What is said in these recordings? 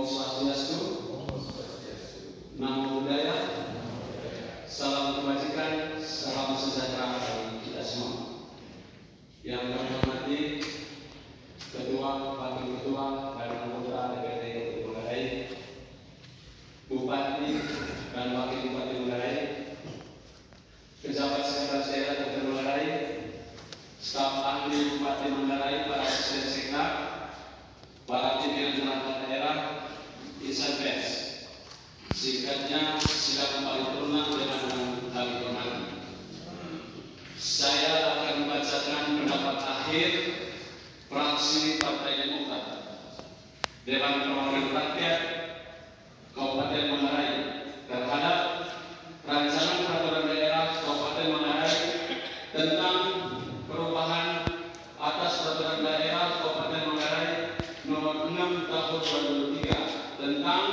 Swastiastu, Namo Buddhaya, salam kebajikan, salam sejahtera bagi kita semua. Yang kami hormati Ketua, Wakil Ketua, dan anggota DPRD Kabupaten Manggarai, Bupati dan Wakil Bupati Manggarai, pejabat sekretaris daerah Kabupaten Manggarai, staf ahli Bupati Manggarai, para asisten sekda, para pimpinan perangkat daerah, insan pers. Singkatnya, silakan paripurna dengan kami hormati. Saya akan membacakan pendapat akhir fraksi Partai Demokrat Dewan Perwakilan Rakyat Kabupaten Manggarai terhadap rancangan peraturan daerah Kabupaten Manggarai tentang perubahan atas peraturan daerah Kabupaten Manggarai nomor 6 tahun 2003 tentang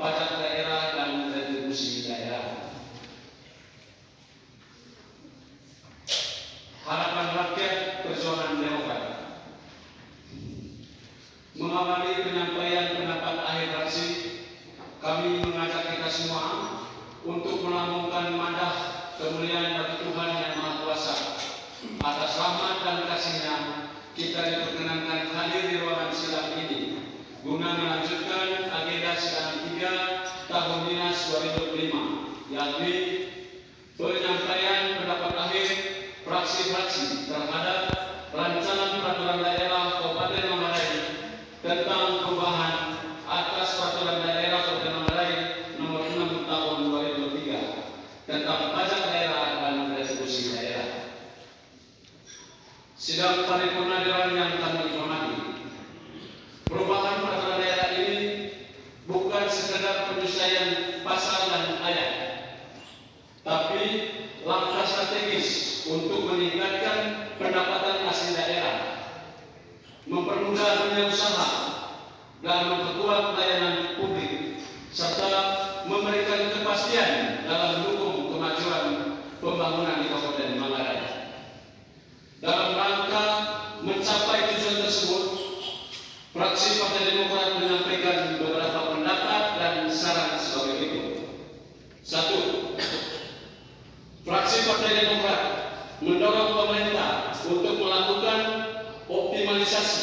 pajak daerah dan retribusi daerah. Harapan rakyat perjuangan Demokrat. Mengawali penyampaian pendapat akhir fraksi, kami mengajak kita semua untuk melambungkan madah kemuliaan bagi Tuhan yang Maha Kuasa. Atas rahmat dan kasih-Nya, kita diperkenankan hadir di ruangan sidang ini guna melanjutkan agenda sidang 3 tahun dinas 2005, yakni penyampaian pendapat akhir fraksi-fraksi terhadap rancangan peraturan daerah Kabupaten Manggarai tentang perubahan atas peraturan daerah Kabupaten Manggarai nomor 6 tahun 2003 tentang pajak daerah dan retribusi daerah. Sidang paripurna dewan yang kami hormati, perubahan peraturan daerah ini bukan sekedar penyesuaian pasal dan ayat, tapi langkah strategis untuk meningkatkan pendapatan asli daerah, mempermudah dunia usaha, dan memperkuat pelayanan publik, serta memberikan kepastian dalam mendukung kemajuan pembangunan di Kabupaten Manggarai. Dalam rangka mencapai tujuan tersebut, fraksi Partai Demokrat menyampaikan beberapa pendapat dan saran sebagai berikut. 1. Fraksi Partai Demokrat mendorong pemerintah untuk melakukan optimalisasi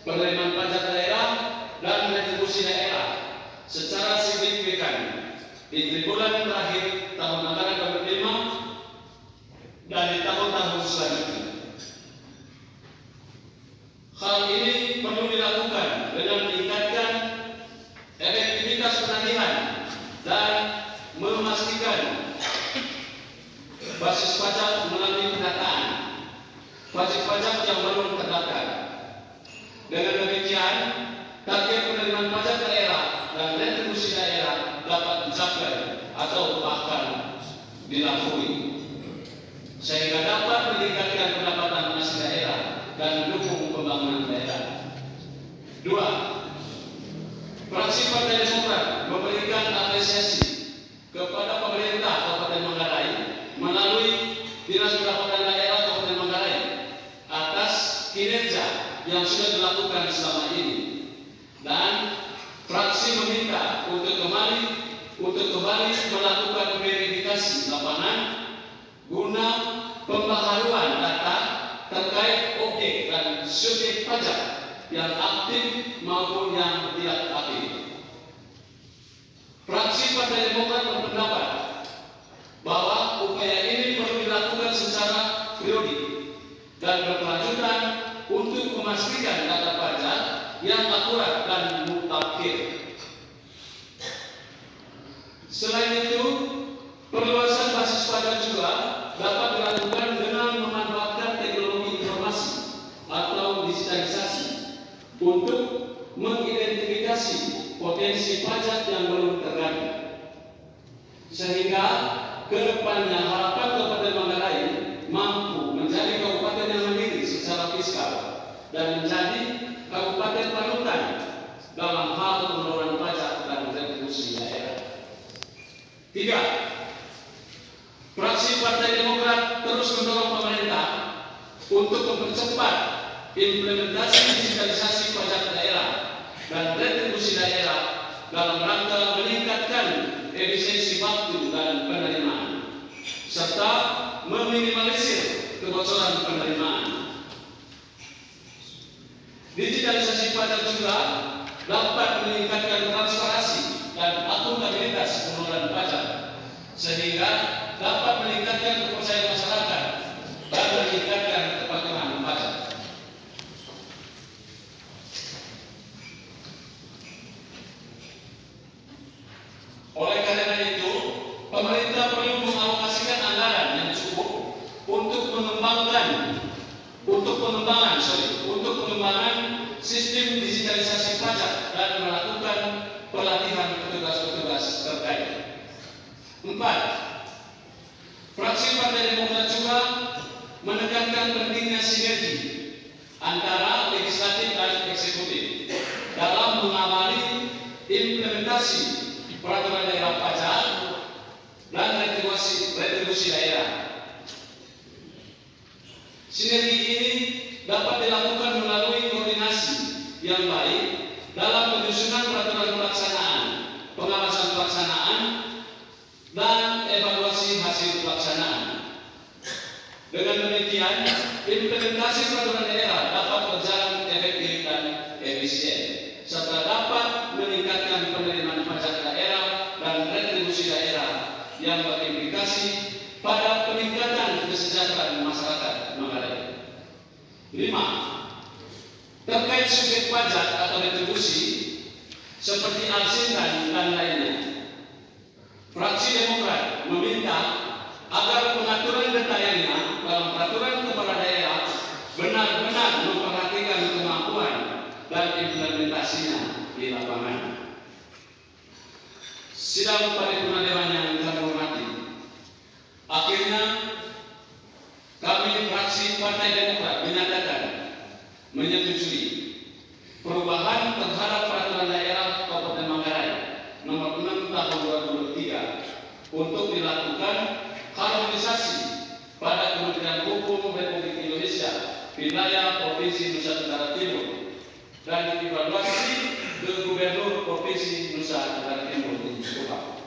penerimaan pajak daerah dan retribusi daerah secara signifikan di triwulan terakhir tahun anggaran 2005 dan di tahun-tahun selanjutnya. Hal ini perlu dilakukan dengan meningkatkan efektivitas penagihan dan memastikan basis pajak melalui pendataan pajak-pajak yang belum terdaftar. Dengan demikian, target penerimaan pajak daerah dan retribusi daerah dapat dicapai atau bahkan dilampaui, sehingga dapat meningkatkan pendapatan asli daerah dan mendukung pembangunan daerah. 2. Fraksi Partai Demokrat memberikan apresiasi kepada pemerintah Kabupaten Manggarai melalui Dinas Pendapatan Daerah Kabupaten Manggarai atas kinerja yang sudah dilakukan selama ini, dan fraksi meminta untuk kembali melakukan verifikasi lapangan guna pembaharuan data terkait objek dan subjek pajak yang aktif maupun yang tidak aktif. Fraksi Partai Demokrat berpendapat bahwa upaya ini perlu dilakukan secara periodik dan berkelanjutan untuk memastikan data pajak yang akurat dan mutakhir. Selain itu, perluasan basis pajak juga dapat dilakukan dengan memanfaatkan teknologi informasi atau digitalisasi untuk mengidentifikasi potensi pajak yang belum tergali, sehingga kedepannya harapan Kabupaten Manggarai mampu menjadi kabupaten yang mandiri secara fiskal dan menjadi kabupaten panutan dalam hal pengelolaan pajak dan retribusi daerah. 3. Fraksi Partai Demokrat terus mendorong pemerintah untuk mempercepat implementasi digitalisasi pajak daerah dan retribusi daerah dalam rangka meningkatkan efisiensi waktu dan penerimaan, serta meminimalisir kebocoran penerimaan. Digitalisasi pajak juga dapat meningkatkan transparansi dan akuntabilitas pengelolaan pajak, sehingga dapat meningkatkan kepercayaan masyarakat dan meningkatkan kepatuhan pajak. Oleh karena itu, pemerintah perlu mengalokasikan anggaran yang cukup untuk pengembangan sistem digitalisasi pajak dan melakukan pelatihan petugas-petugas terkait. 4. Fraksi Partai Demokrat juga menekankan pentingnya sinergi antara legislatif dan eksekutif dalam mengawali implementasi peraturan daerah pajak dan retribusi daerah. Sinergi ini dapat dilakukan melalui koordinasi yang baik dalam penyusunan peraturan pelaksanaan, pengawasan pelaksanaan, dan evaluasi hasil pelaksanaan. Dengan demikian, implementasi peraturan daerah dapat berjalan efektif dan efisien, serta dapat meningkatkan penerimaan pajak daerah dan retribusi daerah yang berimplikasi pada peningkatan kesejahteraan masyarakat Manggarai. 5. Terkait subjek pajak atau retribusi seperti alsintan dan lainnya, fraksi Demokrat meminta agar pengaturan detailnya dalam peraturan kepala daerah benar-benar memperhatikan kemampuan dan implementasinya di lapangan. Sidang paripurna dewan yang kami hormati, akhirnya kami fraksi Partai Demokrat menyatakan menyetujui perubahan terhadap peraturan daerah Kabupaten Manggarai nomor 6 tahun 2023 untuk dilakukan harmonisasi pada Kementerian Hukum Republik Indonesia wilayah Provinsi Nusa Tenggara Timur dan dievaluasi ke Gubernur Provinsi Nusa Tenggara Timur di Subang.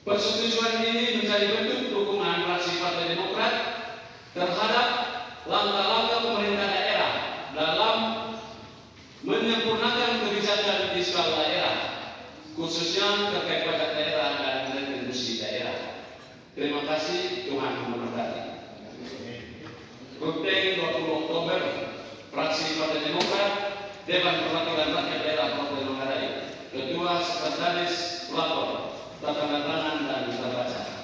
Persetujuan ini menjadi bentuk dukungan fraksi Partai Demokrat terhadap langkah-langkah pemerintah daerah dalam menyempurnakan kebijakan fiskal daerah, khususnya terkait pajak daerah dan retribusi daerah. Terima kasih, Tuhan memberkati. Ruteng 20 Oktober, fraksi Partai Demokrat, Dewan Perwakilan Rakyat Daerah Kabupaten Manggarai, Ketua Sekretaris Pelapor, tanda tangan dan terbaca.